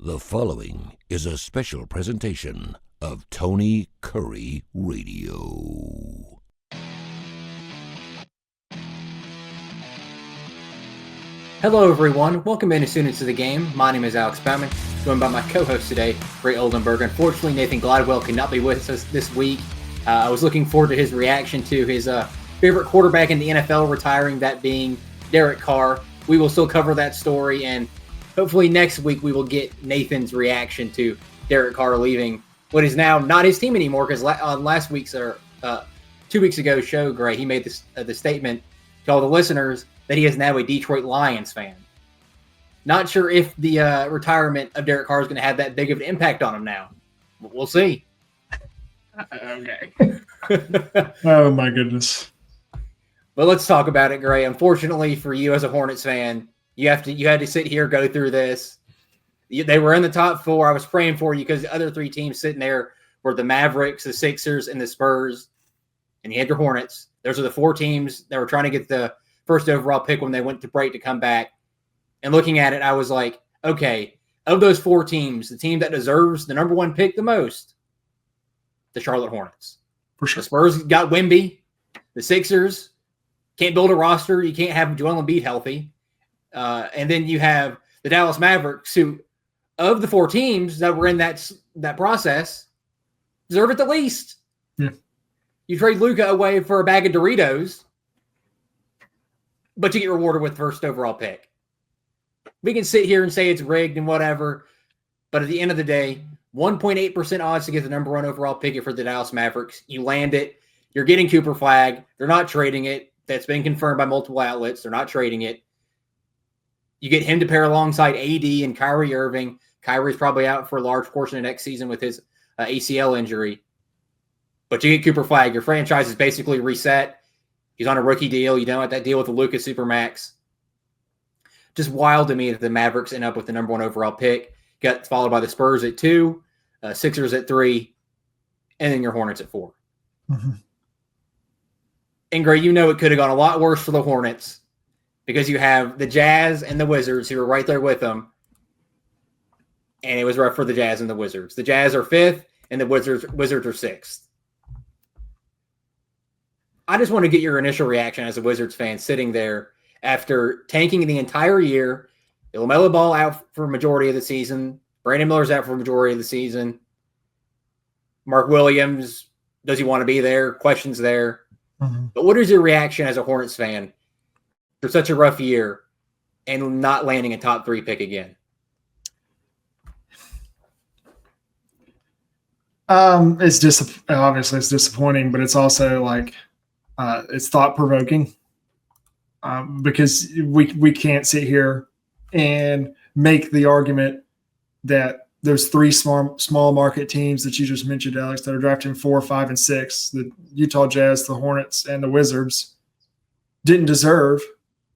The following is a special presentation of Tony Curry Radio. Hello, everyone. Welcome in, students of the game. My name is Alex Baumann, joined by my co-host today, Gray Oldenburg. Unfortunately, Nathan Gladwell cannot be with us this week. I was looking forward to his reaction to his favorite quarterback in the NFL retiring, that being Derek Carr. We will still cover that story, and hopefully next week we will get Nathan's reaction to Derek Carr leaving what is now not his team anymore, because on last week's 2 weeks ago show, Gray, he made this the statement to all the listeners that he is now a Detroit Lions fan. Not sure if the retirement of Derek Carr is going to have that big of an impact on him now. We'll see. Okay. Oh, my goodness. But let's talk about it, Gray. Unfortunately for you as a Hornets fan, you had to sit here, go through this. They were in the top four. I was praying for you because the other three teams sitting there were the Mavericks, the Sixers, and the Spurs. And you had your Hornets. Those are the four teams that were trying to get the first overall pick when they went to break to come back. And looking at it, I was like, okay, of those four teams, the team that deserves the number one pick the most, the Charlotte Hornets. For sure. The Spurs got Wemby. The Sixers can't build a roster. You can't have Joel Embiid healthy. And then you have the Dallas Mavericks, who, of the four teams that were in that process, deserve it the least. Yeah. You trade Luka away for a bag of Doritos, but you get rewarded with first overall pick. We can sit here and say it's rigged and whatever, but at the end of the day, 1.8% odds to get the number one overall pick for the Dallas Mavericks. You land it. You're getting Cooper Flag. They're not trading it. That's been confirmed by multiple outlets. They're not trading it. You get him to pair alongside AD and Kyrie Irving. Kyrie's probably out for a large portion of next season with his ACL injury. But you get Cooper Flag. Your franchise is basically reset. He's on a rookie deal. You don't have that deal with the Luka Supermax. Just wild to me that the Mavericks end up with the number one overall pick. Got followed by the Spurs at 2, Sixers at 3, and then your Hornets at 4. Mm-hmm. And Gray, you know it could have gone a lot worse for the Hornets because you have the Jazz and the Wizards who are right there with them. And it was rough for the Jazz and the Wizards. The Jazz are 5th, and the Wizards are 6th. I just want to get your initial reaction as a Wizards fan sitting there after tanking the entire year. LaMelo Ball out for a majority of the season. Brandon Miller's out for a majority of the season. Mark Williams, does he want to be there? Questions there. Mm-hmm. But what is your reaction as a Hornets fan for such a rough year and not landing a top 3 pick again? Obviously it's disappointing, but it's also like it's thought provoking because we can't sit here and make the argument that those three small market teams that you just mentioned, Alex, that are drafting 4, 5, and 6, the Utah Jazz, the Hornets, and the Wizards, didn't deserve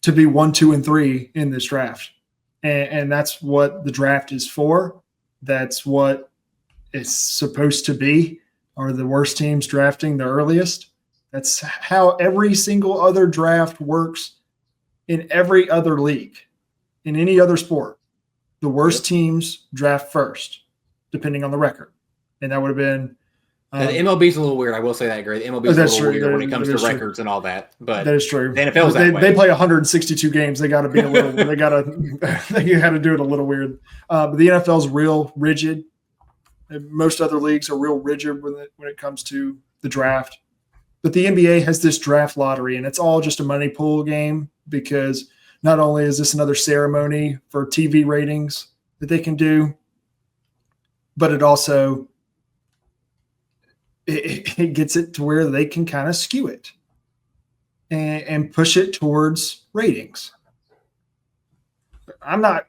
to be 1, 2, and 3 in this draft. And that's what the draft is for. That's what it's supposed to be, are the worst teams drafting the earliest. That's how every single other draft works in every other league, in any other sport. The worst teams draft first, depending on the record. And that would have been the MLB's a little weird. I will say that, Gray. The MLB's a little weird when it comes to records and all that. But that is true. The NFL's that way. They play 162 games. They got to be a little. they got to do it a little weird. But the NFL's real rigid. Most other leagues are real rigid when it comes to the draft. But the NBA has this draft lottery, and it's all just a money pool game because not only is this another ceremony for TV ratings that they can do, but it also it gets it to where they can kind of skew it and push it towards ratings. I'm not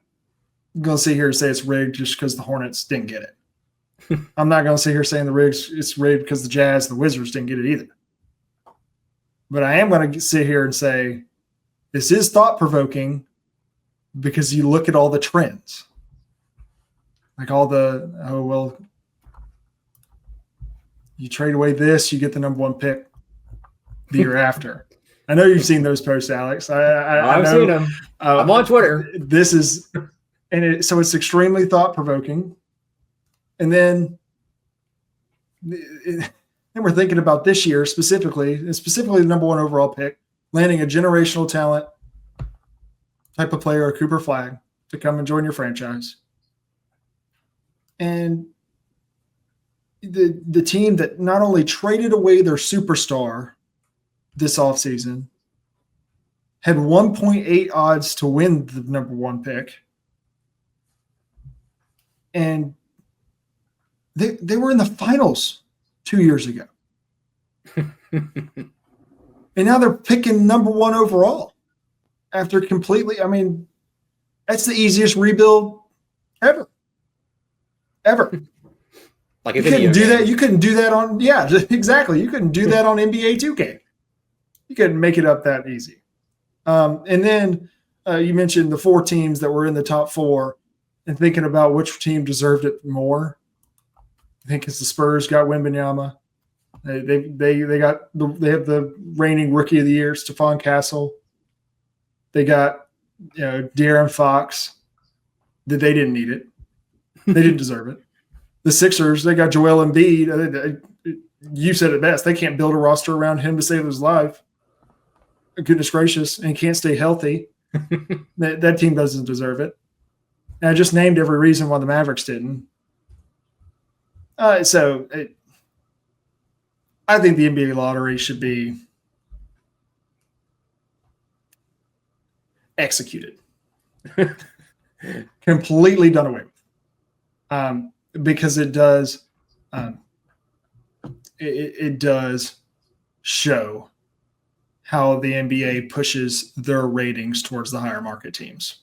going to sit here and say it's rigged just because the Hornets didn't get it. I'm not going to sit here saying it's rigged because the Jazz and the Wizards didn't get it either. But I am going to sit here and say this is thought-provoking because you look at all the trends. Like you trade away this, you get the number one pick the year after. I know you've seen those posts, Alex. I've seen them. I'm on Twitter. This is so it's extremely thought provoking. And then we're thinking about this year specifically the number one overall pick, landing a generational talent type of player, a Cooper Flagg, to come and join your franchise. And the team that not only traded away their superstar this offseason had 1.8 odds to win the number one pick. And they were in the finals 2 years ago. And now they're picking number one overall after completely, I mean, that's the easiest rebuild ever. Like you couldn't do that. You couldn't do that on, exactly. You couldn't do that on NBA 2K. You couldn't make it up that easy. And then you mentioned the 4 teams that were in the top 4 and thinking about which team deserved it more. I think it's the Spurs got Wembanyama. They have the reigning rookie of the year, Stephon Castle. They got De'Aaron Fox. They didn't need it. They didn't deserve it. The Sixers, they got Joel Embiid. You said it best. They can't build a roster around him to save his life. Goodness gracious, and he can't stay healthy. That team doesn't deserve it. And I just named every reason why the Mavericks didn't. I think the NBA lottery should be executed. Completely done away with. Because it does it does show how the NBA pushes their ratings towards the higher market teams.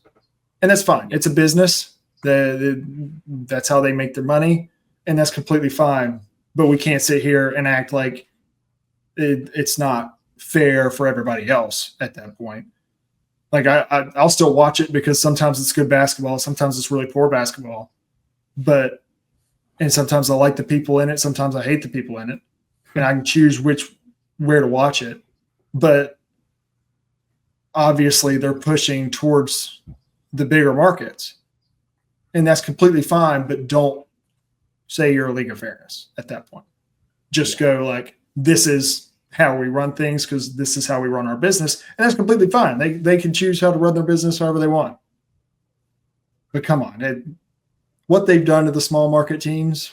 And that's fine. It's a business. That's how they make their money, and that's completely fine. But we can't sit here and act like it's not fair for everybody else at that point. Like I'll still watch it because sometimes it's good basketball, sometimes it's really poor basketball. And sometimes I like the people in it, sometimes I hate the people in it, and I can choose where to watch it. But obviously they're pushing towards the bigger markets, and that's completely fine. But don't say you're a league of fairness at that point. Just go like, this is how we run things because this is how we run our business, and that's completely fine. They can choose how to run their business however they want. But come on, what they've done to the small market teams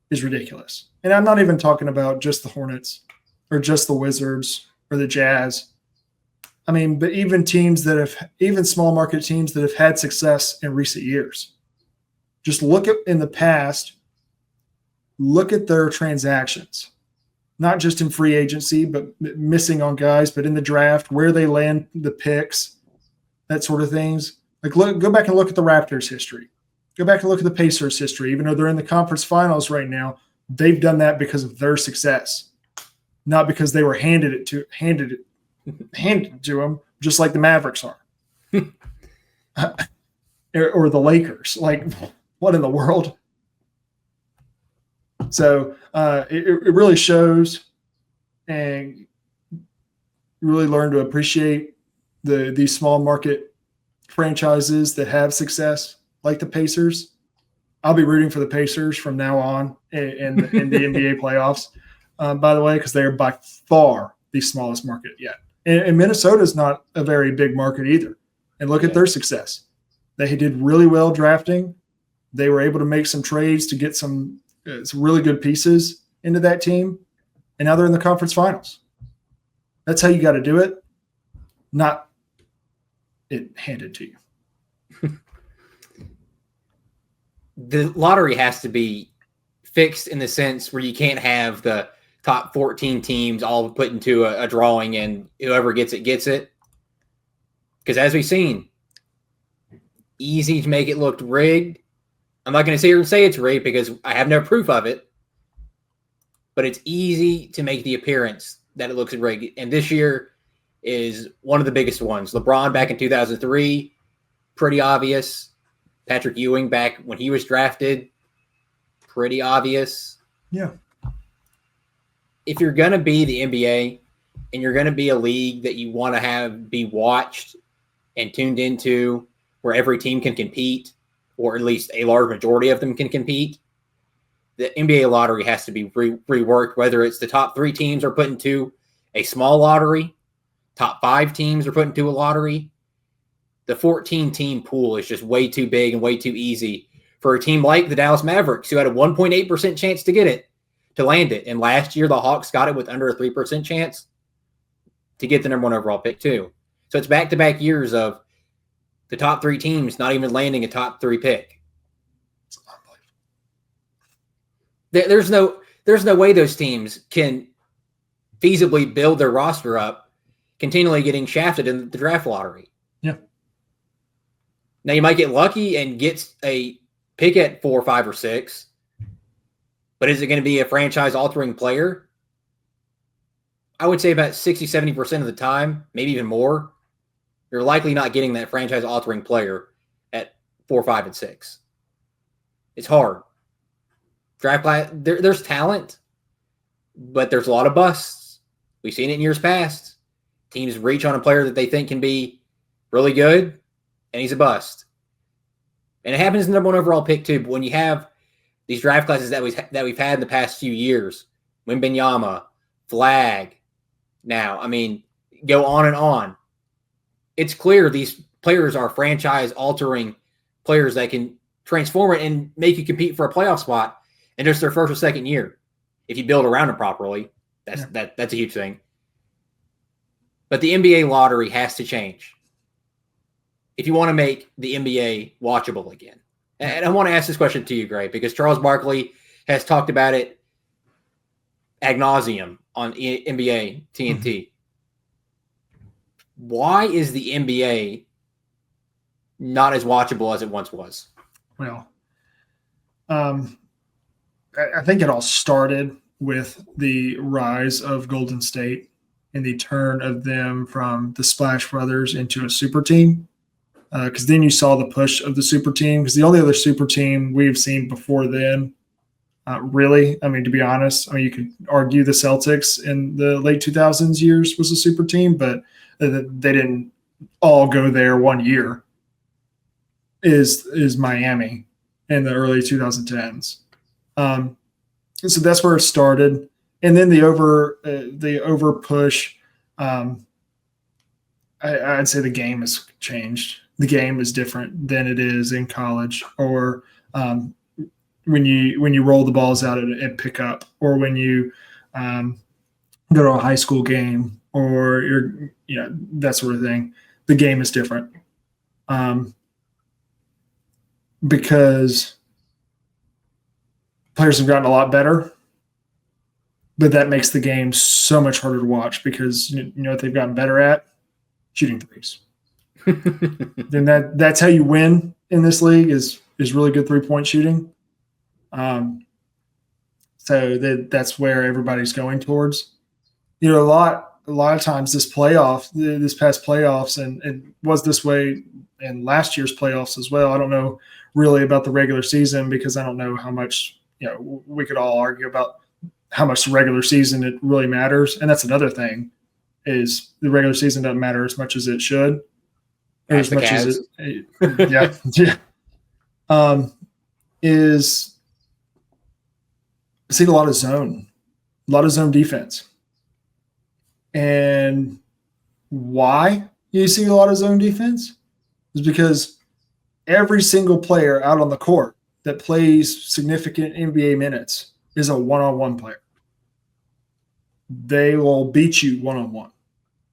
is ridiculous. And I'm not even talking about just the Hornets or just the Wizards or the Jazz. I mean, but even small market teams that have had success in recent years. Just look at in the past, look at their transactions, not just in free agency, but missing on guys, but in the draft, where they land the picks, that sort of things. Like go back and look at the Raptors history. Go back and look at the Pacers history. Even though they're in the conference finals right now, they've done that because of their success, not because they were handed it to them, just like the Mavericks are, or the Lakers. Like, what in the world? So it really shows, and you really learn to appreciate these small market franchises that have success. Like the Pacers. I'll be rooting for the Pacers from now on in the NBA playoffs, by the way, because they are by far the smallest market yet. And Minnesota is not a very big market either. And look at their success. They did really well drafting. They were able to make some trades to get some really good pieces into that team. And now they're in the conference finals. That's how you got to do it, not it handed to you. The lottery has to be fixed in the sense where you can't have the top 14 teams all put into a drawing and whoever gets it gets it. Because as we've seen, easy to make it look rigged. I'm not going to sit here and say it's rigged because I have no proof of it. But it's easy to make the appearance that it looks rigged. And this year is one of the biggest ones. LeBron back in 2003, pretty obvious. Patrick Ewing back when he was drafted, pretty obvious. Yeah. If you're going to be the NBA and you're going to be a league that you want to have be watched and tuned into where every team can compete, or at least a large majority of them can compete, the NBA lottery has to be reworked, whether it's the top 3 teams are put into a small lottery, top 5 teams are put into a lottery. The 14-team pool is just way too big and way too easy for a team like the Dallas Mavericks, who had a 1.8% chance to get it, to land it. And last year, the Hawks got it with under a 3% chance to get the number 1 overall pick too. So it's back-to-back years of the top 3 teams not even landing a top 3 pick. There's no way those teams can feasibly build their roster up, continually getting shafted in the draft lottery. Yeah. Now you might get lucky and get a pick at 4, 5, or 6, but is it going to be a franchise-altering player? I would say about 60, 70% of the time, maybe even more, you're likely not getting that franchise-altering player at 4, 5, and 6. It's hard. Draft class, there's talent, but there's a lot of busts. We've seen it in years past. Teams reach on a player that they think can be really good, and he's a bust. And it happens in the number 1 overall pick too. But when you have these draft classes that we've had in the past few years, Wembanyama, Flag, now, I mean, go on and on. It's clear these players are franchise-altering players that can transform it and make you compete for a playoff spot in just their first or second year. If you build around them properly, that's a huge thing. But the NBA lottery has to change if you want to make the NBA watchable again. And I want to ask this question to you, Gray, because Charles Barkley has talked about it ad nauseum on NBA TNT. Mm-hmm. Why is the NBA not as watchable as it once was? Well, I think it all started with the rise of Golden State and the turn of them from the Splash Brothers into a super team. Because then you saw the push of the super team. Because the only other super team we've seen before then, really, I mean, to be honest, I mean, you could argue the Celtics in the late 2000s years was a super team, but they didn't all go there one year. Is Miami in the early 2010s. So that's where it started. And then the over push, I'd say the game has changed. The game is different than it is in college, or when you roll the balls out and pick up, or when you go to a high school game, or that sort of thing. The game is different because players have gotten a lot better, but that makes the game so much harder to watch because you know what they've gotten better at? Shooting threes. Then that's how you win in this league is really good 3-point shooting. So that's where everybody's going towards. You know, a lot of times this past playoffs, and it was this way in last year's playoffs as well. I don't know really about the regular season because I don't know how much, we could all argue about how much the regular season it really matters. And that's another thing is the regular season doesn't matter as much as it should. As much as it, yeah. Is I see a lot of zone defense. And why you see a lot of zone defense is because every single player out on the court that plays significant NBA minutes is a one-on-one player. They will beat you one-on-one.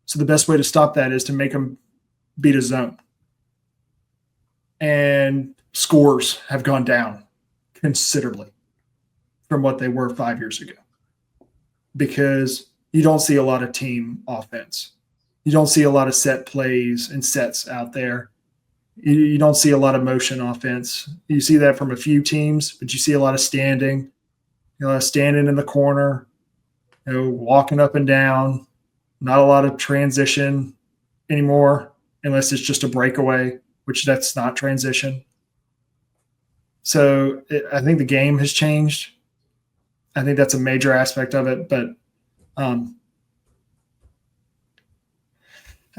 So the best way to stop that is to make them beat a zone. And scores have gone down considerably from what they were 5 years ago because you don't see a lot of team offense. You don't see a lot of set plays and sets out there. You don't see a lot of motion offense. You see that from a few teams, but you see a lot of standing, standing in the corner, walking up and down, not a lot of transition anymore, unless it's just a breakaway, which that's not transition. So I think the game has changed. I think that's a major aspect of it, but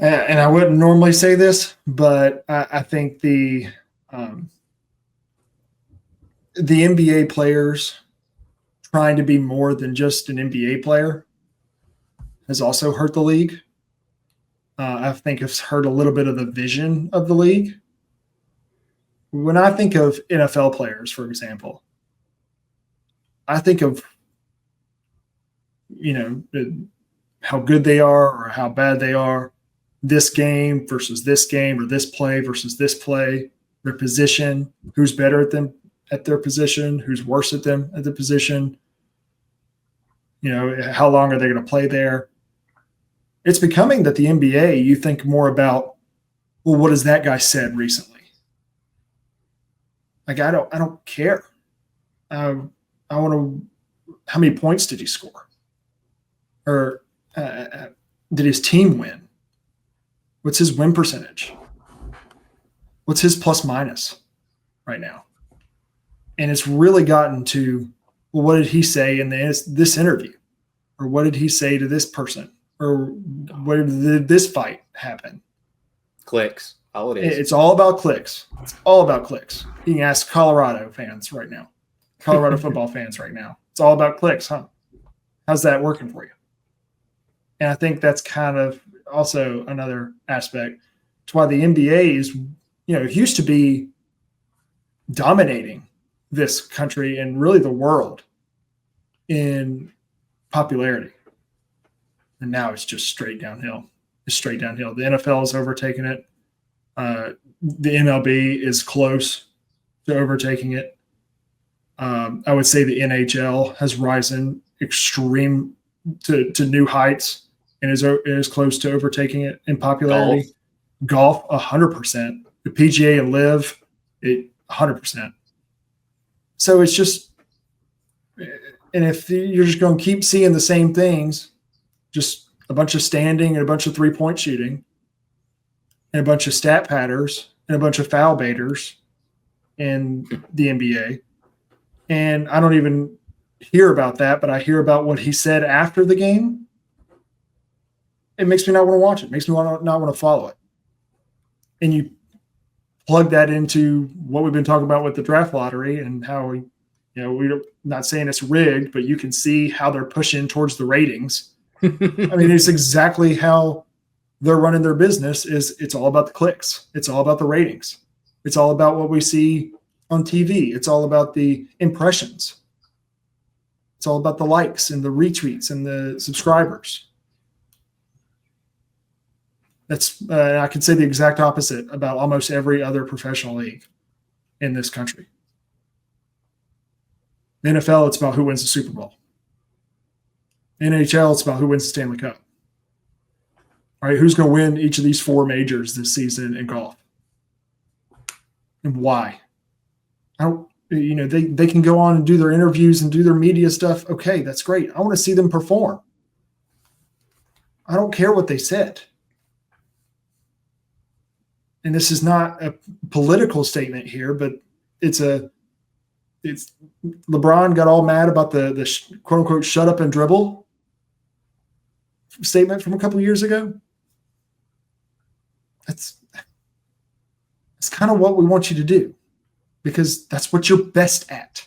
and I wouldn't normally say this, but I think the the NBA players trying to be more than just an NBA player has also hurt the league. I think it's hurt a little bit of the vision of the league. When I think of NFL players, for example, I think of, how good they are or how bad they are, this game versus this game, or this play versus this play, their position, who's better at them at their position, who's worse at them at the position, how long are they going to play there? It's becoming that the NBA, you think more about, well, what has that guy said recently? Like, I don't care. I want to, how many points did he score? Or did his team win? What's his win percentage? What's his plus minus right now? And it's really gotten to, well, what did he say in this interview? Or what did he say to this person? Or where did this fight happen? Clicks. All it is. It's all about clicks. It's all about clicks. You can ask Colorado fans right now, Colorado football fans right now. It's all about clicks, huh? How's that working for you? And I think that's kind of also another aspect. It's why the NBA is, it used to be dominating this country and really the world in popularity. And now it's just straight downhill. It's straight downhill. The NFL has overtaken it. The MLB is close to overtaking it. I would say the NHL has risen extreme to new heights and is close to overtaking it in popularity. Golf 100%. The PGA and Live, 100%. So it's just, and if you're just going to keep seeing the same things, just a bunch of standing and a bunch of 3-point shooting and a bunch of stat patters and a bunch of foul baiters in the NBA. And I don't even hear about that, but I hear about what he said after the game. It makes me not want to watch it. It makes me not want to follow it. And you plug that into what we've been talking about with the draft lottery and how we're not saying it's rigged, but you can see how they're pushing towards the ratings. I mean, it's exactly how they're running their business. It's all about the clicks. It's all about the ratings. It's all about what we see on TV. It's all about the impressions. It's all about the likes and the retweets and the subscribers. That's I can say the exact opposite about almost every other professional league in this country. The NFL, it's about who wins the Super Bowl. NHL, it's about who wins the Stanley Cup. All right, who's going to win each of these 4 majors this season in golf? And why? They can go on and do their interviews and do their media stuff. Okay, that's great. I want to see them perform. I don't care what they said. And this is not a political statement here, but it's LeBron got all mad about the quote unquote shut up and dribble statement from a couple of years ago. That's kind of what we want you to do, because that's what you're best at.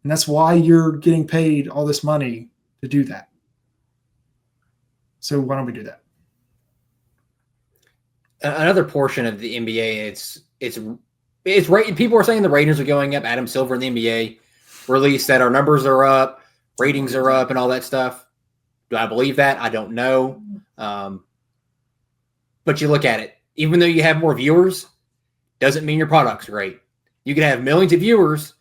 And that's why you're getting paid all this money to do that. So why don't we do that? Another portion of the NBA, it's right. People are saying the ratings are going up. Adam Silver in the NBA released that our numbers are up, ratings are up, and all that stuff. Do I believe that? I don't know. But you look at it. Even though you have more viewers, doesn't mean your product's great. You can have millions of viewers,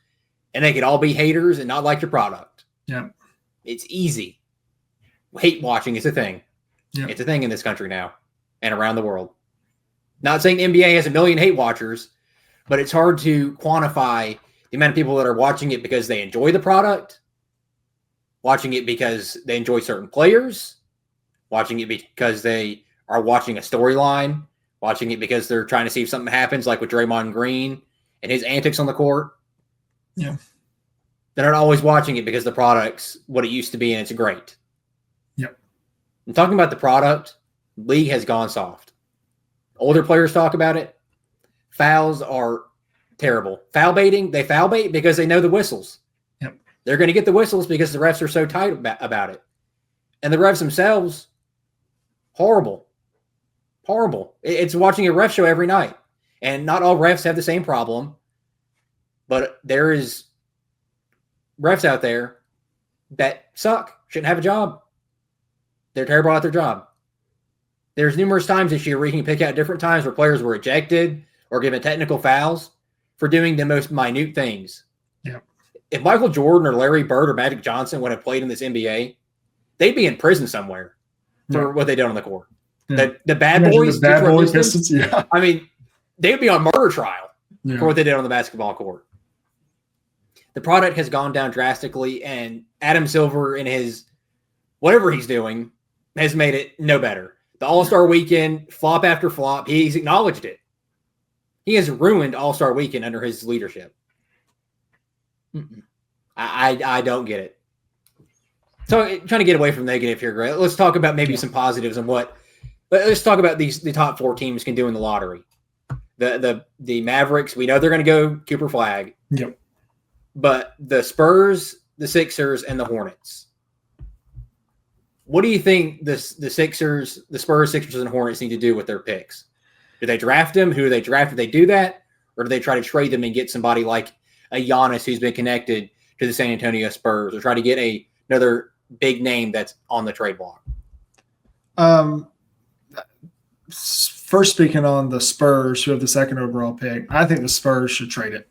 and they could all be haters and not like your product. Yeah, it's easy. Hate watching is a thing. Yeah. It's a thing in this country now and around the world. Not saying the NBA has a million hate watchers, but it's hard to quantify the amount of people that are watching it because they enjoy the product, watching it because they enjoy certain players, watching it because they are watching a storyline, watching it because they're trying to see if something happens, like with Draymond Green and his antics on the court. Yeah. They're not always watching it because the product's what it used to be and it's great. Yep. And talking about the product, league has gone soft. Older players talk about it. Fouls are terrible. Foul baiting, they foul bait because they know the whistles. Yep. They're going to get the whistles because the refs are so tight about it. And the refs themselves, horrible. Horrible. It's watching a ref show every night. And not all refs have the same problem. But there is refs out there that suck, shouldn't have a job. They're terrible at their job. There's numerous times this year where you can pick out different times where players were ejected or given technical fouls for doing the most minute things. Yeah. If Michael Jordan or Larry Bird or Magic Johnson would have played in this NBA, they'd be in prison somewhere for what they did on the court. Yeah. The bad boys, the bad boy Pistons, yeah. I mean, they'd be on murder trial Yeah. for what they did on the basketball court. The product has gone down drastically, and Adam Silver in his whatever he's doing has made it no better. The All-Star Weekend, flop after flop, he's acknowledged it. He has ruined All-Star Weekend under his leadership. I don't get it. So trying to get away from negative here, Greg. Let's talk about maybe some positives and what. Let's talk about the top 4 teams can do in the lottery. The Mavericks, we know they're going to go Cooper Flag. Yep. But the Spurs, the Sixers, and the Hornets. What do you think the Spurs, Sixers, and Hornets need to do with their picks? Do they draft them? Who do they draft if they do that? Or do they try to trade them and get somebody like a Giannis who's been connected to the San Antonio Spurs, or try to get another big name that's on the trade block? First, speaking on the Spurs, who have the 2nd overall pick, I think the Spurs should trade it.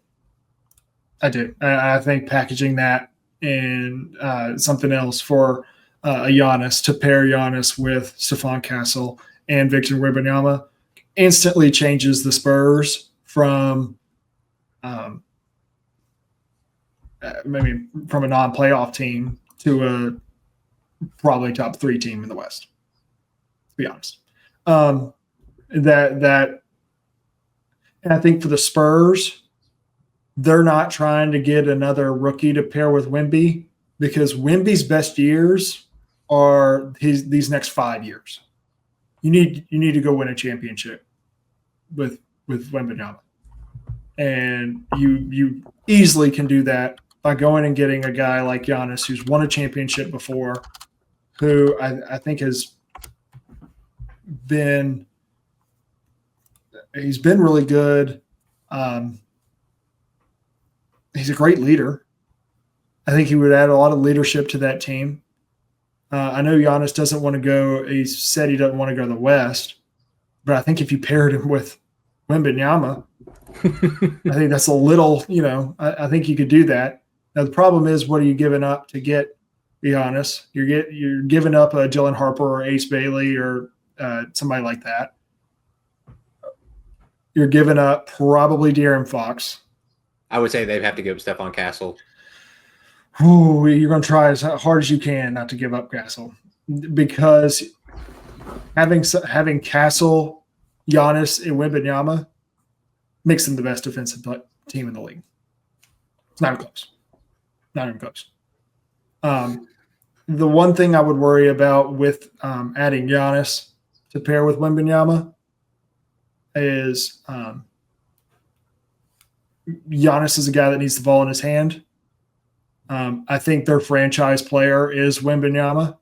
I do. I think packaging that in something else for a Giannis, to pair Giannis with Stephon Castle and Victor Wembanyama, instantly changes the Spurs from maybe from a non-playoff team to a probably top 3 team in the West, to be honest. And I think for the Spurs, they're not trying to get another rookie to pair with Wemby, because Wemby's best years are these next 5 years. You need to go win a championship with Wembanyama. And you easily can do that by going and getting a guy like Giannis, who's won a championship before, who I think has been really good. He's a great leader. I think he would add a lot of leadership to that team. I know Giannis doesn't want to go. He said he doesn't want to go to the West, but I think if you paired him with Wembanyama, I think that's a little, I think you could do that. Now, the problem is, what are you giving up to get Giannis? You're giving up a Dylan Harper or Ace Bailey or somebody like that. You're giving up probably De'Aaron Fox. I would say they'd have to give Stephon Castle. Ooh, you're going to try as hard as you can not to give up Castle, because having Castle, Giannis, and Wembanyama makes them the best defensive team in the league. It's not even close. Not even close. The one thing I would worry about with adding Giannis to pair with Wembanyama is Giannis is a guy that needs the ball in his hand. I think their franchise player is Wembanyama,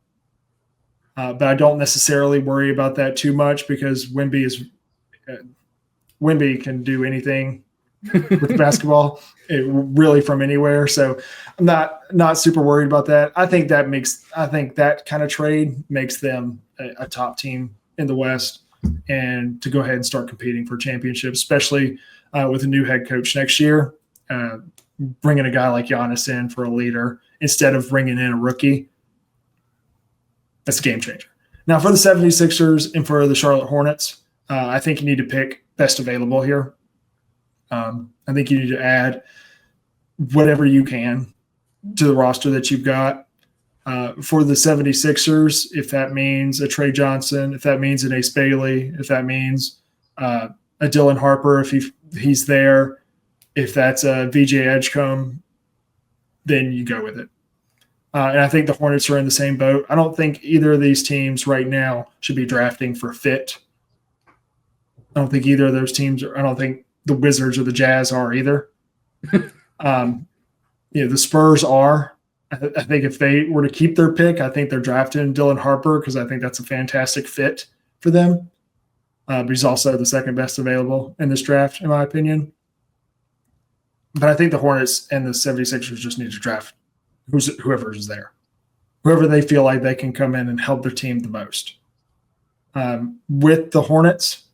but I don't necessarily worry about that too much, because Wemby can do anything with basketball, really from anywhere. So I'm not super worried about that. I think that kind of trade makes them a top team in the West, and to go ahead and start competing for championships, especially with a new head coach next year. Bringing a guy like Giannis in for a leader instead of bringing in a rookie, that's a game changer. Now, for the 76ers and for the Charlotte Hornets, I think you need to pick best available here. I think you need to add whatever you can to the roster that you've got. For the 76ers, if that means a Trey Johnson, if that means an Ace Bailey, if that means a Dylan Harper, if he's there, if that's a VJ Edgecombe, then you go with it. And I think the Hornets are in the same boat. I don't think either of these teams right now should be drafting for fit. I don't think either of those teams – I don't think the Wizards or the Jazz are either. The Spurs are. I think if they were to keep their pick, I think they're drafting Dylan Harper because I think that's a fantastic fit for them. But he's also the second best available in this draft, in my opinion. But I think the Hornets and the 76ers just need to draft whoever is there, whoever they feel like they can come in and help their team the most. With the Hornets,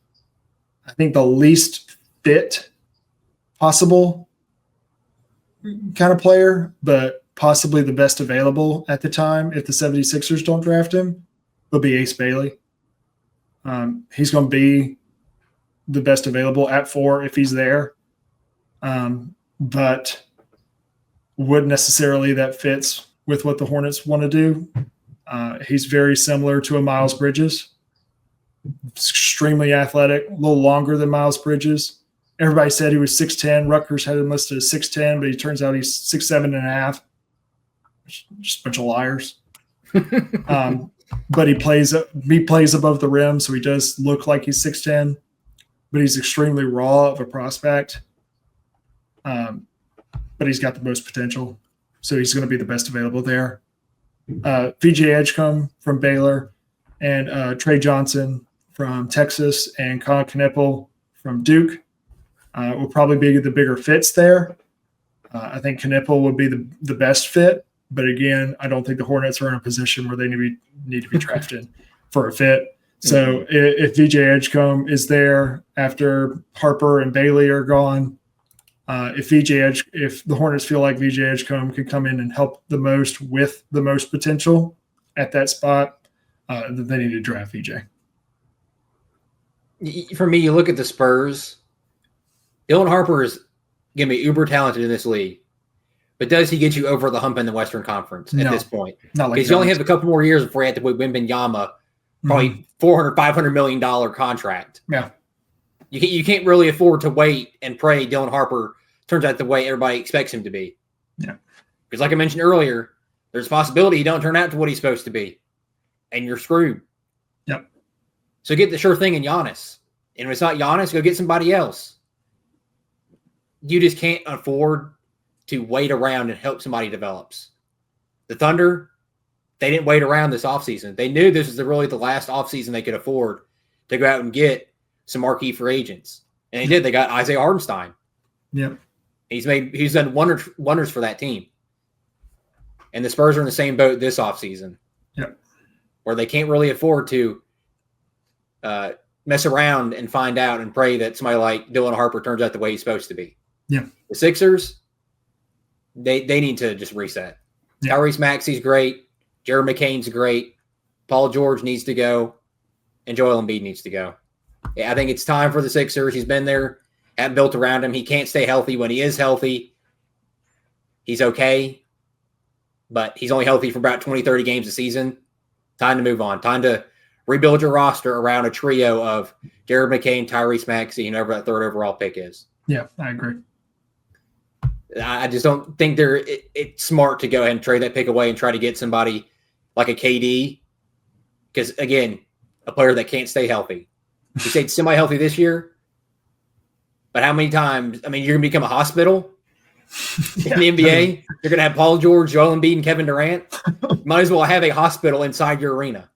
I think the least fit possible kind of player, but possibly the best available at the time if the 76ers don't draft him, will be Ace Bailey. He's going to be the best available at 4 if he's there. But wouldn't necessarily that fits with what the Hornets want to do. He's very similar to a Miles Bridges. Extremely athletic, a little longer than Miles Bridges. Everybody said he was 6'10". Rutgers had him listed as 6'10", but he turns out he's 6'7.5". Just a bunch of liars. But he plays above the rim, so he does look like he's 6'10", but he's extremely raw of a prospect. But he's got the most potential, so he's going to be the best available there. VJ Edgecombe from Baylor, and Trey Johnson from Texas, and Colin Knippel from Duke will probably be the bigger fits there. I think Knippel would be the best fit, but again, I don't think the Hornets are in a position where they need to be drafted for a fit. So if VJ Edgecombe is there after Harper and Bailey are gone, if the Hornets feel like VJ Edgecombe can come in and help the most with the most potential at that spot, then they need to draft VJ. For me, you look at the Spurs. Dylan Harper is going to be uber talented in this league, but does he get you over the hump in the Western Conference at this point? Not like because you only have a couple more years before you have to put Wembanyama, probably $500 million contract. Yeah. You can't really afford to wait and pray Dylan Harper turns out the way everybody expects him to be. Yeah. Because like I mentioned earlier, there's a possibility he don't turn out to what he's supposed to be, and you're screwed. Yep. So get the sure thing in Giannis. And if it's not Giannis, go get somebody else. You just can't afford to wait around and hope somebody develops. The Thunder, they didn't wait around this offseason. They knew this was really the last offseason they could afford to go out and get some marquee free agents. And they did. They got Isaiah Hartenstein. Yep. He's done wonders for that team. And the Spurs are in the same boat this offseason. Yep. Where they can't really afford to mess around and find out and pray that somebody like Dylan Harper turns out the way he's supposed to be. Yeah. The Sixers, they need to just reset. Yeah. Tyrese Maxey's great. Jared McCain's great. Paul George needs to go. And Joel Embiid needs to go. Yeah, I think it's time for the Sixers. He's been there and built around him. He can't stay healthy. When he is healthy, he's okay. But he's only healthy for about 20, 30 games a season. Time to move on. Time to rebuild your roster around a trio of Jared McCain, Tyrese Maxey, and whoever that third overall pick is. Yeah, I agree. I just don't think it's smart to go ahead and trade that pick away and try to get somebody like a KD. Because, again, a player that can't stay healthy. He stayed semi-healthy this year. But how many times? I mean, you're going to become a hospital in the NBA. You're going to have Paul George, Joel Embiid, and Kevin Durant. Might as well have a hospital inside your arena.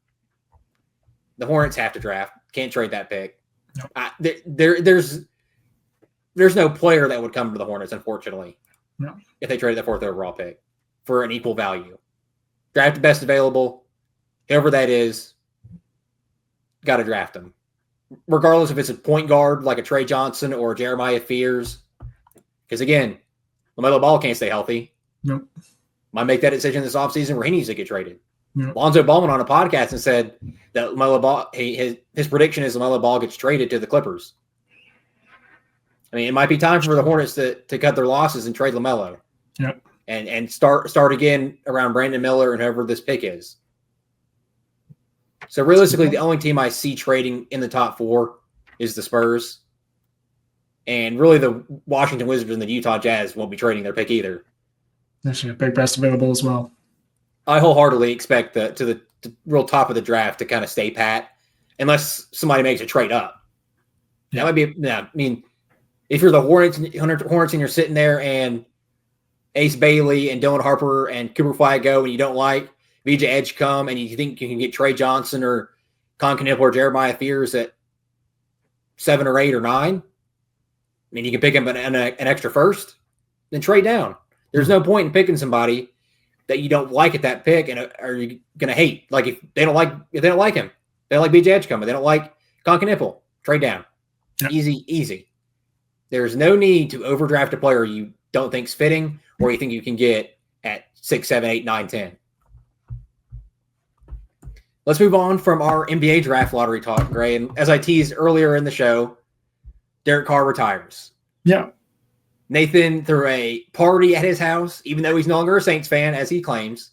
The Hornets have to draft. Can't trade that pick. No. There's no player that would come to the Hornets, unfortunately. No. If they traded the fourth overall pick for an equal value. Draft the best available. Whoever that is, got to draft them. Regardless if it's a point guard like a Trey Johnson or Jeremiah Fears. Because, again, LaMelo Ball can't stay healthy. Nope. Might make that decision this offseason where he needs to get traded. Nope. Lonzo Ball on a podcast and said that LaMelo Ball, his prediction is LaMelo Ball gets traded to the Clippers. I mean, it might be time for the Hornets to cut their losses and trade LaMelo. Yep. And start again around Brandon Miller and whoever this pick is. So realistically, the only team I see trading in the top 4 is the Spurs. And really the Washington Wizards and the Utah Jazz won't be trading their pick either. Actually, a big best available as well. I wholeheartedly expect the real top of the draft to kind of stay pat unless somebody makes a trade up. Yeah. That might be, I mean, if you're the Hornets and you're sitting there and Ace Bailey and Dylan Harper and Cooper Flag go and you don't like VJ Edgecombe and you think you can get Trey Johnson or Con Knippel or Jeremiah Fears at 7 or 8 or 9, I mean, you can pick him an extra first, then trade down. There's no point in picking somebody that you don't like at that pick and are you going to hate. Like if they don't like him, they don't like VJ Edgecombe, they don't like Con Knippel, trade down. Yep. Easy. There's no need to overdraft a player you don't think's fitting or you think you can get at 6, 7, 8, 9, 10. Let's move on from our NBA draft lottery talk, Gray. And as I teased earlier in the show, Derek Carr retires. Yeah. Nathan threw a party at his house, even though he's no longer a Saints fan, as he claims.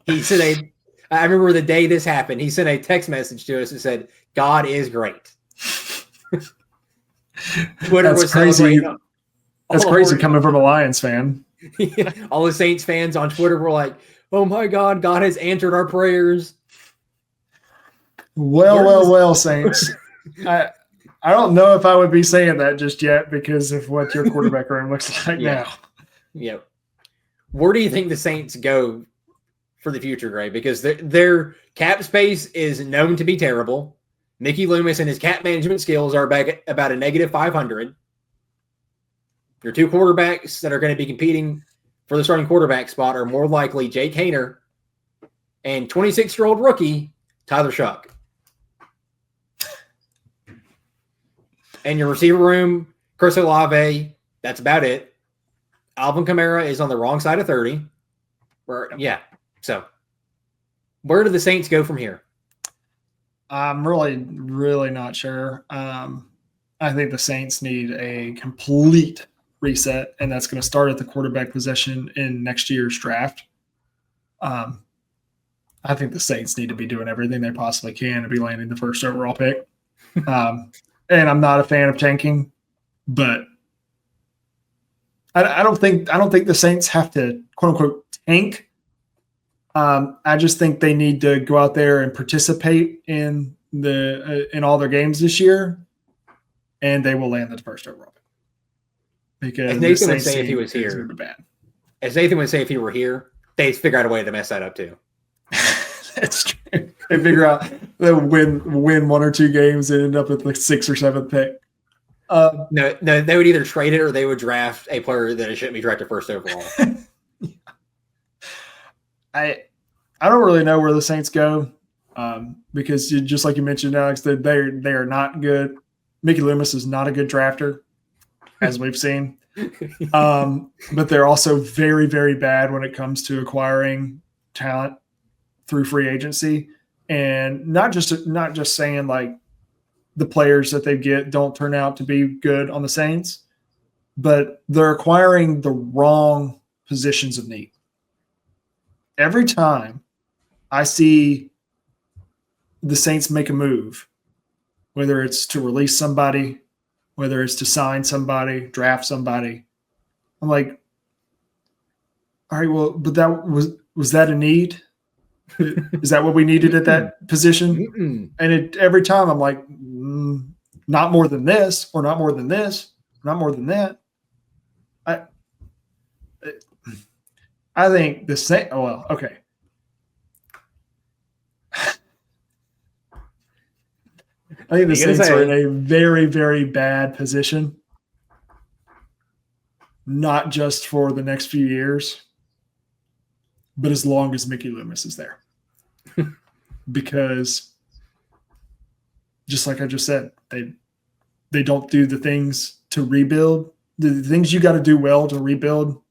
He said, I remember the day this happened, he sent a text message to us that said, God is great. Twitter That's was crazy. That's crazy coming from a Lions fan. All the Saints fans on Twitter were like, oh my God, God has answered our prayers. Well, Saints. I don't know if I would be saying that just yet because of what your quarterback room looks like now. Yeah. Where do you think the Saints go for the future, Gray? Because their cap space is known to be terrible. Mickey Loomis and his cap management skills are back at about a negative 500. Your two quarterbacks that are going to be competing for the starting quarterback spot are more likely Jake Haener and 26-year-old rookie Tyler Shuck. And your receiver room, Chris Olave, that's about it. Alvin Kamara is on the wrong side of 30. So where do the Saints go from here? I'm really not sure. I think the Saints need a complete reset, and that's going to start at the quarterback position in next year's draft. I think the Saints need to be doing everything they possibly can to be landing the first overall pick. And I'm not a fan of tanking, but I don't think the Saints have to quote unquote tank. I just think they need to go out there and participate in all their games this year, and they will land the first overall pick. Because as Nathan would say if he was here, as Nathan would say if he were here, they'd figure out a way to mess that up too. That's true. They figure out they'll win one or two games and end up with like 6th or 7th pick. No, they would either trade it or they would draft a player that shouldn't be drafted first overall. I don't really know where the Saints go because just like you mentioned, Alex, they are not good. Mickey Loomis is not a good drafter, as we've seen. But they're also very, very bad when it comes to acquiring talent through free agency, and not just saying like the players that they get don't turn out to be good on the Saints, but they're acquiring the wrong positions of need. Every time I see the Saints make a move, whether it's to release somebody, whether it's to sign somebody, draft somebody, I'm like, all right, well, but that was that a need? Is that what we needed at that position? Mm-mm. And every time I'm like, not more than this, or not more than this, or not more than that. I think the Saints. Oh well, okay. I think the Saints are in a very, very bad position. Not just for the next few years, but as long as Mickey Loomis is there. Because just like I just said, they don't do the things to rebuild. The things you got to do well to rebuild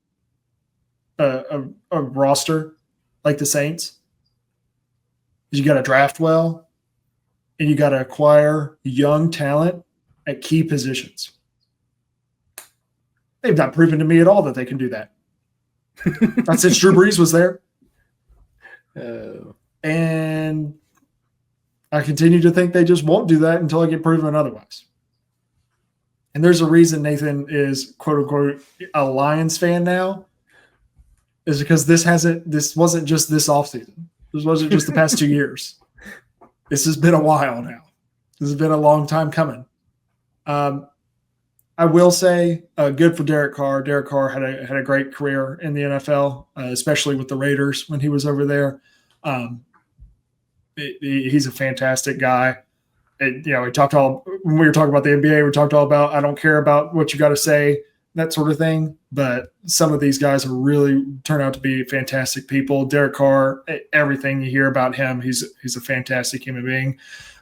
a roster like the Saints is you got to draft well and you got to acquire young talent at key positions. They've not proven to me at all that they can do that. Not since Drew Brees was there. And I continue to think they just won't do that until I get proven otherwise. And there's a reason Nathan is quote unquote a Lions fan now, is because this wasn't just this offseason. This wasn't just the past 2 years. This has been a while now. This has been a long time coming. I will say good for Derek Carr. Derek Carr had a great career in the NFL, especially with the Raiders when he was over there. He's a fantastic guy. We talked all when we were talking about the NBA. We talked all about I don't care about what you got to say, that sort of thing. But some of these guys are really turn out to be fantastic people. Derek Carr, everything you hear about him, he's a fantastic human being.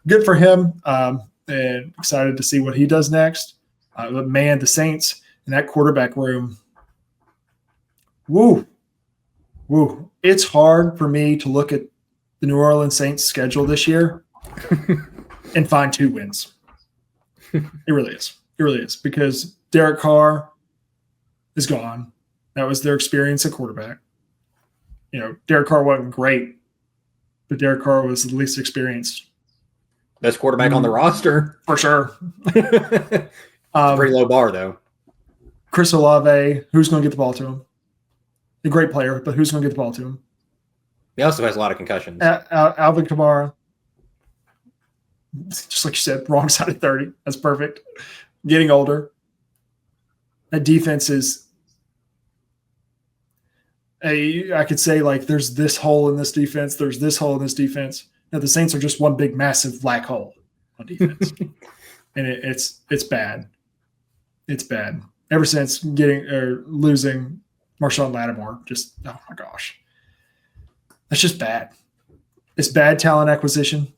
Good for him, and excited to see what he does next. But man, the Saints in that quarterback room, woo. It's hard for me to look at the New Orleans Saints schedule this year and find 2 wins. It really is. It really is because Derek Carr is gone. That was their experience at quarterback. Derek Carr wasn't great, but Derek Carr was the least experienced. Best quarterback on the roster. For sure. It's a pretty low bar, though. Chris Olave, who's going to get the ball to him? A great player, but who's going to get the ball to him? He also has a lot of concussions. Alvin Kamara, just like you said, wrong side of 30. That's perfect. Getting older. That defense is I could say, like, there's this hole in this defense. There's this hole in this defense. Now, the Saints are just one big, massive black hole on defense. And it's bad. It's bad. Ever since losing Marshawn Lattimore, oh my gosh. That's just bad. It's bad talent acquisition.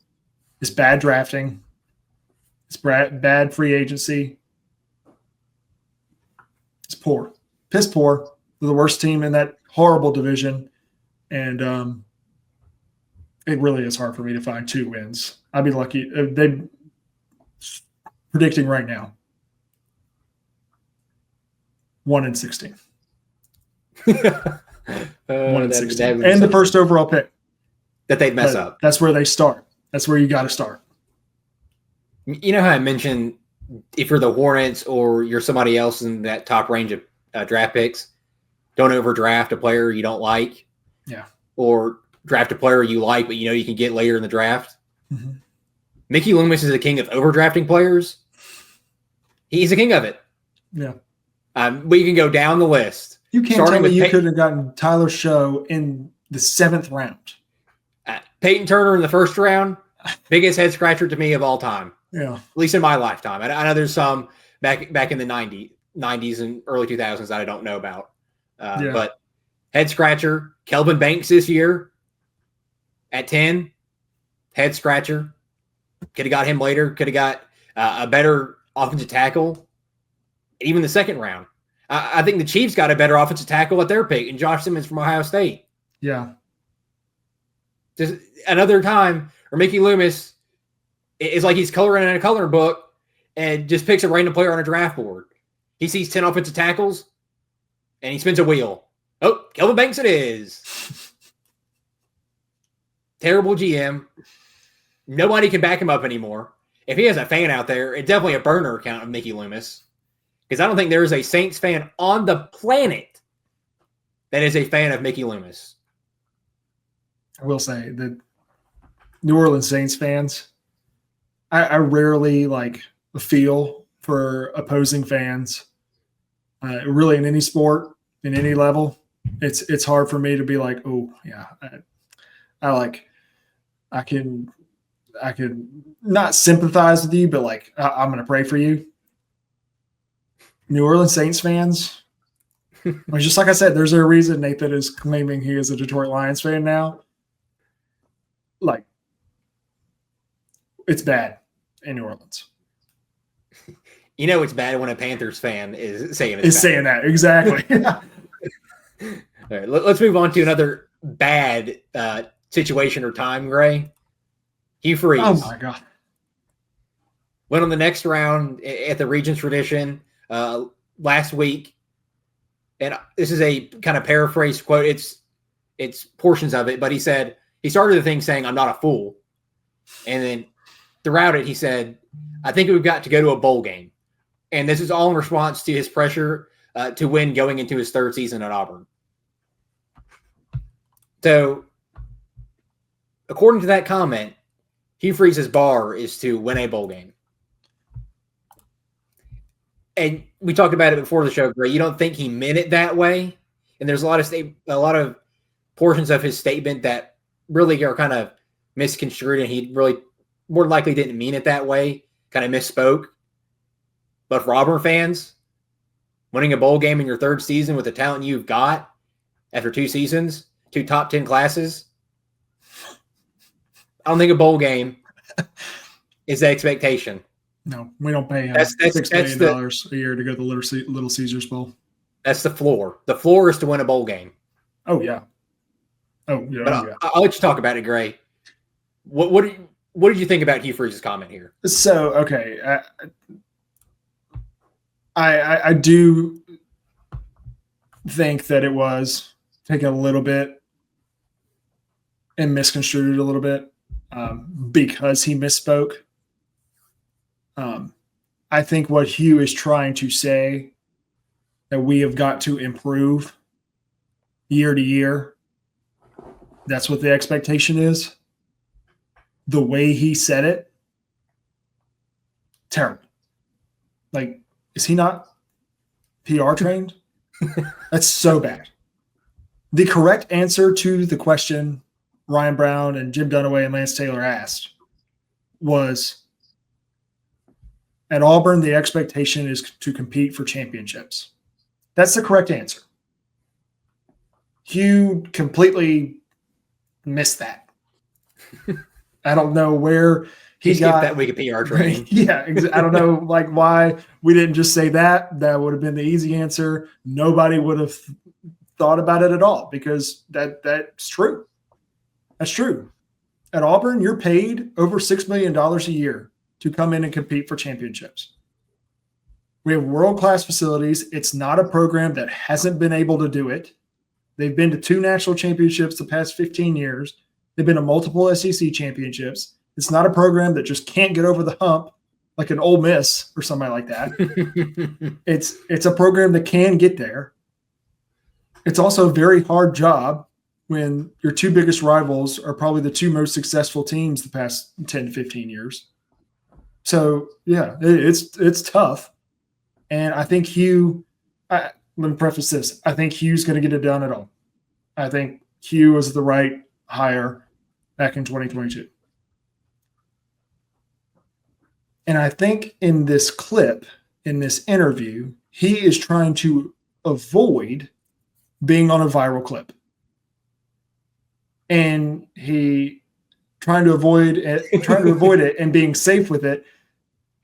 It's bad drafting. It's bad free agency. It's poor. Piss poor. They're the worst team in that horrible division. And it really is hard for me to find 2 wins. I'd be lucky. They predicting right now 1-16. 1-16. And the first overall pick. That they'd mess up. That's where they start. That's where you got to start. You know how I mentioned if you're the Hornets or you're somebody else in that top range of draft picks, don't overdraft a player you don't like. Yeah. Or draft a player you like, but you can get later in the draft. Mm-hmm. Mickey Loomis is the king of overdrafting players. He's the king of it. Yeah. But you can go down the list. You can't tell me you could have gotten Tyler Show in the 7th round. Peyton Turner in the 1st round, biggest head scratcher to me of all time. Yeah. At least in my lifetime. I know there's some back in the 90s and early 2000s that I don't know about. But head scratcher, Kelvin Banks this year at 10, head scratcher. Could have got him later. Could have got a better offensive tackle, even the 2nd round. I think the Chiefs got a better offensive tackle at their pick, and Josh Simmons from Ohio State. Yeah. Just another time, or Mickey Loomis is like he's coloring in a coloring book and just picks a random player on a draft board. He sees 10 offensive tackles, and he spins a wheel. Oh, Kelvin Banks it is. Terrible GM. Nobody can back him up anymore. If he has a fan out there, it's definitely a burner account of Mickey Loomis. Because I don't think there is a Saints fan on the planet that is a fan of Mickey Loomis. I will say that New Orleans Saints fans, I rarely feel for opposing fans. Really in any sport, in any level, it's hard for me to be like, oh yeah, I can not sympathize with you, but I'm going to pray for you. New Orleans Saints fans, just like I said, there's a reason Nathan is claiming he is a Detroit Lions fan now. It's bad in New Orleans. It's bad when a Panthers fan is saying it's saying that. Exactly. All right, let's move on to another bad situation or time, Gray. Hugh Freeze. Oh, my God. Went on the next round at the Regents tradition last week. And this is a kind of paraphrased quote. It's portions of it, but he said, he started the thing saying, "I'm not a fool." And then throughout it, he said, "I think we've got to go to a bowl game." And this is all in response to his pressure to win going into his 3rd season at Auburn. So, according to that comment, Hugh Freeze's bar is to win a bowl game. And we talked about it before the show, Gray. You don't think he meant it that way? And there's a lot of portions of his statement that really are kind of misconstrued, and he really more likely didn't mean it that way. Kind of misspoke. But for Auburn fans, winning a bowl game in your third season with the talent you've got after 2 seasons, 2 top 10 classes, I don't think a bowl game is the expectation. No, we don't pay $6 million a year to go to the Little Caesars Bowl. That's the floor. The floor is to win a bowl game. Oh, yeah. Oh, yeah. But I'll let you talk about it, Gray. What did you think about Hugh Freeze's comment here? So, okay. I do think that it was taken a little bit and misconstrued a little bit because he misspoke. I think what Hugh is trying to say that we have got to improve year to year. That's what the expectation is. The way he said it, terrible. Like, is he not PR trained? That's so bad. The correct answer to the question Ryan Brown and Jim Dunaway and Lance Taylor asked was, at Auburn, the expectation is to compete for championships. That's the correct answer. Hugh completely missed that. I don't know where he got that week of PR training. Yeah, I don't know why we didn't just say that. That would have been the easy answer. Nobody would have thought about it at all because that's true. That's true. At Auburn, you're paid over $6 million a year to come in and compete for championships. We have world-class facilities. It's not a program that hasn't been able to do it. They've been to 2 national championships the past 15 years. They've been to multiple SEC championships. It's not a program that just can't get over the hump like an Ole Miss or somebody like that. It's a program that can get there. It's also a very hard job when your 2 biggest rivals are probably the 2 most successful teams the past 10 to 15 years. So, yeah, it's tough. And I think Hugh let me preface this. I think Hugh's going to get it done at all. I think Hugh was the right hire back in 2022. And I think in this clip, in this interview, he is trying to avoid being on a viral clip. And he trying to avoid it and being safe with it,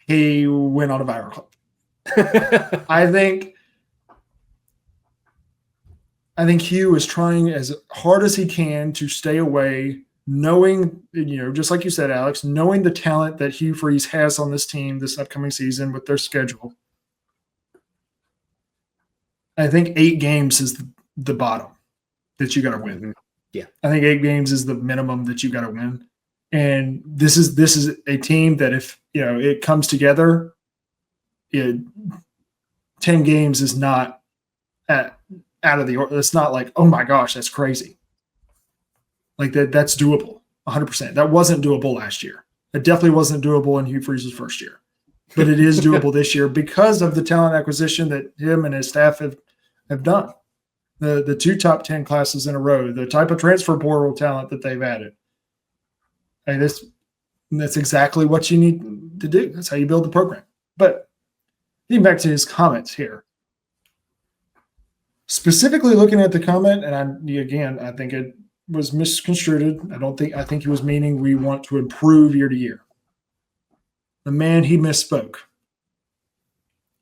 he went on a viral clip. I think Hugh is trying as hard as he can to stay away, knowing, just like you said, Alex, knowing the talent that Hugh Freeze has on this team this upcoming season with their schedule. I think 8 games is the bottom that you got to win. Mm-hmm. Yeah. I think 8 games is the minimum that you got to win. And this is a team that if, it comes together, 10 games is not out of the order. It's not like, oh my gosh, that's crazy. Like that's doable 100%. That wasn't doable last year. It definitely wasn't doable in Hugh Freeze's first year, but it is doable this year because of the talent acquisition that him and his staff have done. The 2 top 10 classes in a row, the type of transfer portal talent that they've added. Hey, that's exactly what you need to do. That's how you build the program. But getting back to his comments here, specifically looking at the comment, and I think it was misconstrued. I think he was meaning we want to improve year to year. The man, he misspoke.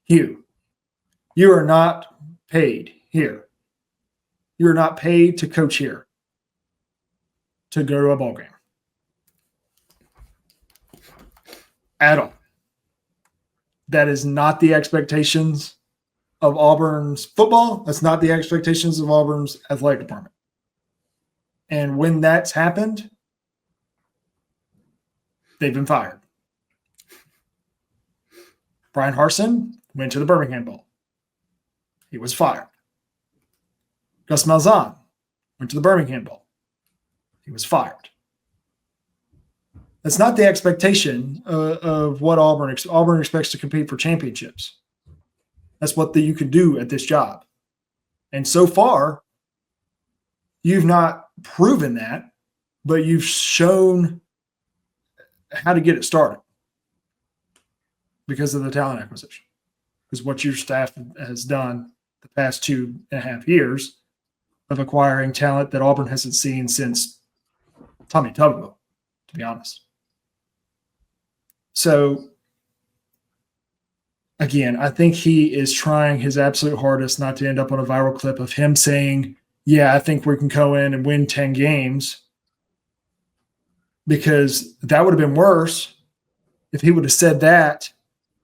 Hugh, you are not paid here. You are not paid to coach here, to go to a ball game. At all. That is not the expectations of Auburn's football. That's not the expectations of Auburn's athletic department. And when that's happened, they've been fired. Brian Harsin went to the Birmingham Bowl. He was fired. Gus Malzahn went to the Birmingham Bowl. He was fired. That's not the expectation of what Auburn expects to compete for championships. That's what you can do at this job. And so far, you've not proven that, but you've shown how to get it started because of the talent acquisition. Because what your staff has done the past 2.5 years of acquiring talent that Auburn hasn't seen since Tommy Tugboat, to be honest. So, again, I think he is trying his absolute hardest not to end up on a viral clip of him saying, yeah, I think we can go in and win 10 games, because that would have been worse if he would have said that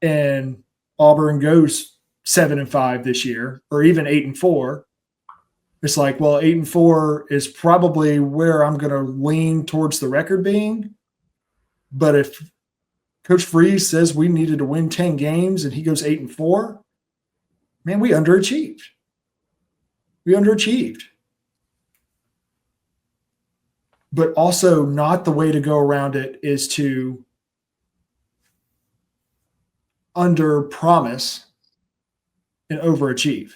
and Auburn goes 7-5 this year, or even 8-4. It's like, well, 8-4 is probably where I'm going to lean towards the record being. But if Coach Freeze says we needed to win 10 games and he goes 8-4, man, we underachieved. We underachieved. But also, not the way to go around it is to under-promise and overachieve.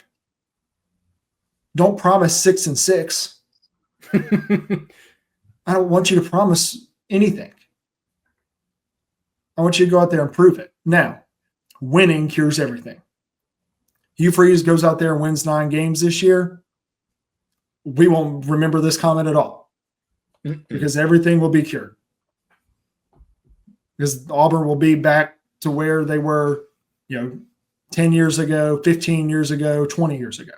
Don't promise 6-6. I don't want you to promise anything. I want you to go out there and prove it. Now, winning cures everything. Hugh Freeze goes out there and wins 9 games this year. We won't remember this comment at all because everything will be cured. Because Auburn will be back to where they were, 10 years ago, 15 years ago, 20 years ago.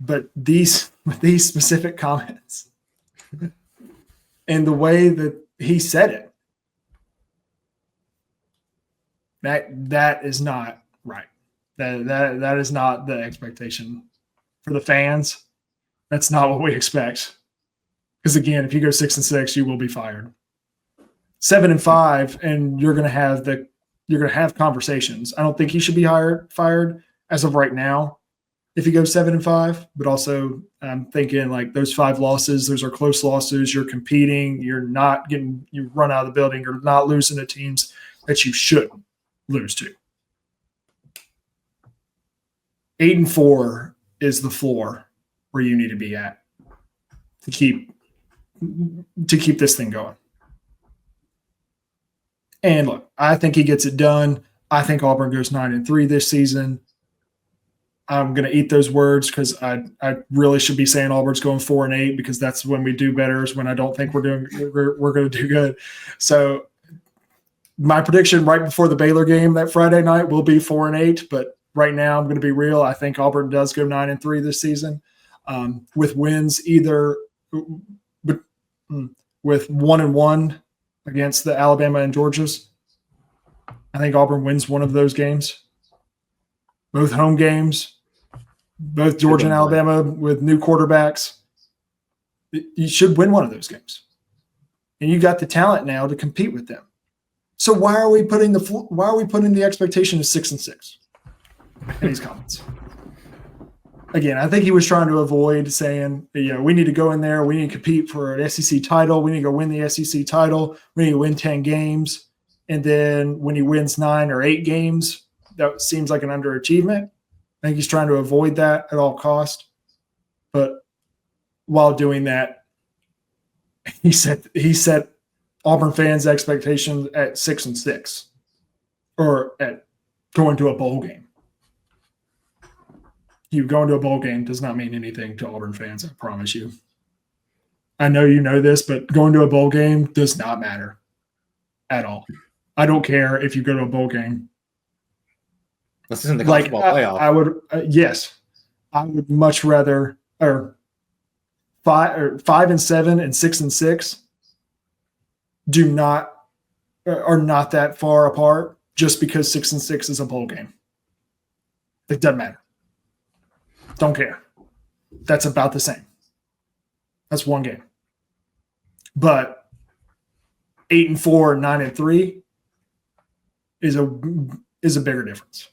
But these specific comments and the way that he said it, that is not right. That is not the expectation for the fans. That's not what we expect. Because again, if you go 6-6, you will be fired. 7-5, and you're going to have conversations. I don't think he should be fired as of right now if he goes 7-5. But also, I'm thinking like those 5 losses, those are close losses. You're competing. You're not getting you run out of the building. You're not losing to teams that you shouldn't lose to. 8-4 is the floor where you need to be at to keep this thing going. And look, I think he gets it done. I think Auburn goes 9-3 this season. I'm going to eat those words because I really should be saying Auburn's going 4-8 because that's when we do better, is when I don't think we're going to do good. So my prediction right before the Baylor game that Friday night will be 4-8. But right now I'm going to be real. I think Auburn does go 9-3 this season, with wins either with 1-1 against the Alabama and Georgias. I think Auburn wins one of those games. Both home games, both Georgia and Alabama with new quarterbacks. You should win one of those games. And you got the talent now to compete with them. So why are we putting the expectation of 6-6 in these comments? Again, I think he was trying to avoid saying, we need to go in there, we need to compete for an SEC title, we need to go win the SEC title, we need to win 10 games. And then when he wins 9 or 8 games, that seems like an underachievement. I think he's trying to avoid that at all costs. But while doing that, he set Auburn fans' expectations at 6-6 or at going to a bowl game. You going to a bowl game does not mean anything to Auburn fans, I promise you. I know you know this, but going to a bowl game does not matter at all. I don't care if you go to a bowl game. This isn't the college ball playoff. I would, yes, I would much rather, or 5-7 and 6-6 are not that far apart just because 6-6 is a bowl game. It doesn't matter. Don't care. That's about the same. That's one game. But 8-4 and 9-3 is a bigger difference.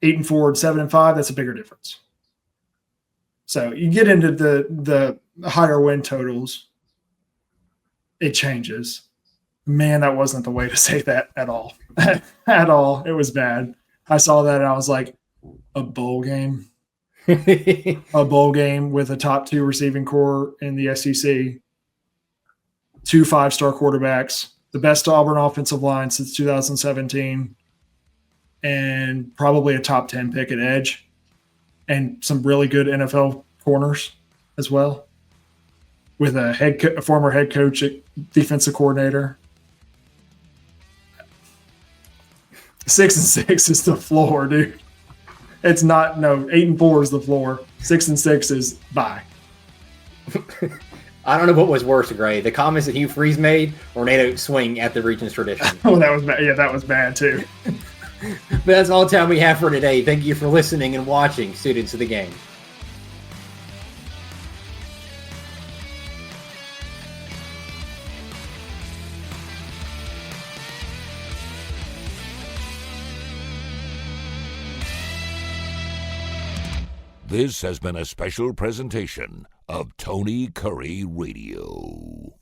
8-4 and 7-5, that's a bigger difference. So you get into the higher win totals, it changes. Man, that wasn't the way to say that at all. At all. It was bad. I saw that and I was like, a bowl game? A bowl game with a top 2 receiving core in the SEC, 2 5-star quarterbacks, the best Auburn offensive line since 2017, and probably a top 10 pick at edge, and some really good NFL corners as well, with a former head coach, defensive coordinator. 6-6 is the floor, dude. It's not, no, 8-4 is the floor. 6-6 is bye. I don't know what was worse, Gray. The comments that Hugh Freeze made or Nate Oates' swing at the Regions tradition. Oh, that was bad. Yeah, that was bad too. But that's all the time we have for today. Thank you for listening and watching, students of the game. This has been a special presentation of Tony Curry Radio.